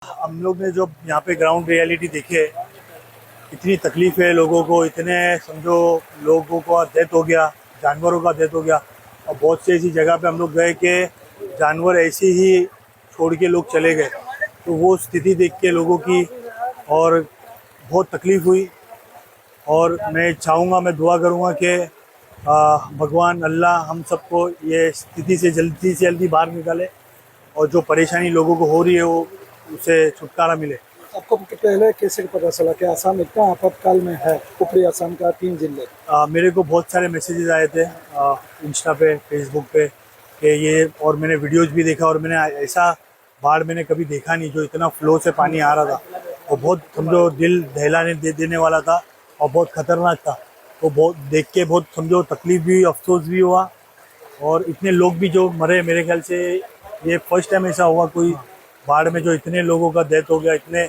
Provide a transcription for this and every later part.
हम लोग ने जो यहाँ पे ग्राउंड रियलिटी देखी है, इतनी तकलीफ है लोगों को, इतने समझो लोगों का डेथ हो गया, जानवरों का डेथ हो गया। और बहुत सी ऐसी जगह पे हम लोग गए कि जानवर ऐसे ही छोड़ के लोग चले गए। तो वो स्थिति देख के लोगों की और बहुत तकलीफ हुई। और मैं चाहूँगा, मैं दुआ करूँगा कि भगवान अल्लाह हम सबको ये स्थिति से जल्दी बाहर निकाले और जो परेशानी लोगों को हो रही है वो उसे छुटकारा मिले। आपको पहले कैसे पता चला कि असम इतना आपातकाल में है? ऊपरी असम का 3 जिले। मेरे को बहुत सारे मैसेजेस आए थे इंस्टा पे, फेसबुक पे कि ये, और मैंने वीडियोस भी देखा और मैंने ऐसा बाढ़ मैंने कभी देखा नहीं जो इतना फ्लो से पानी आ रहा था। वो बहुत समझो दिल दहलाने देने वाला था और बहुत खतरनाक था। वो बहुत देख के बहुत समझो तकलीफ भी, अफसोस भी हुआ। और इतने लोग भी जो मरे, मेरे ख्याल से ये फर्स्ट टाइम ऐसा हुआ कोई बाढ़ में जो इतने लोगों का डेथ हो गया, इतने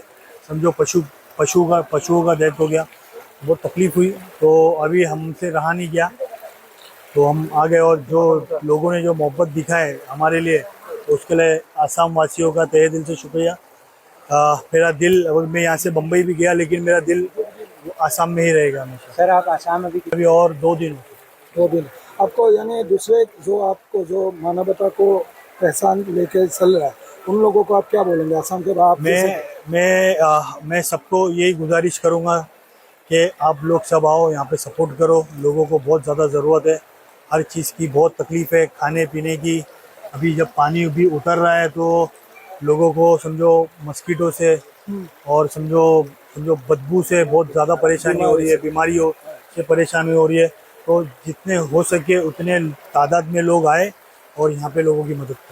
समझो पशुओं का डेथ हो गया। बहुत तकलीफ हुई। तो अभी हमसे रहा नहीं गया, तो हम आ गए। और जो लोगों ने जो मोहब्बत दिखाए हमारे लिए, तो उसके लिए आसाम वासियों का तहे दिल से शुक्रिया। मेरा दिल, अगर मैं यहाँ से बम्बई भी गया लेकिन मेरा दिल आसाम में ही रहेगा हमेशा। सर, आप आसाम अभी और 2 दिन। 2 दिन आपको, यानी दूसरे जो आपको जो मानवता को पहचान लेके चल रहा है, उन लोगों को आप क्या बोलेंगे आसाम के बाद? मैं सबको यही गुजारिश करूँगा कि आप लोग सब आओ, यहाँ पे सपोर्ट करो। लोगों को बहुत ज़्यादा ज़रूरत है, हर चीज़ की बहुत तकलीफ़ है, खाने पीने की। अभी जब पानी भी उतर रहा है तो लोगों को समझो मस्कीटो से और समझो बदबू से बहुत ज़्यादा परेशानी हो रही है, बीमारियों से परेशानी हो रही है। तो जितने हो सके उतने तादाद में लोग आए और यहाँ पे लोगों की मदद करें।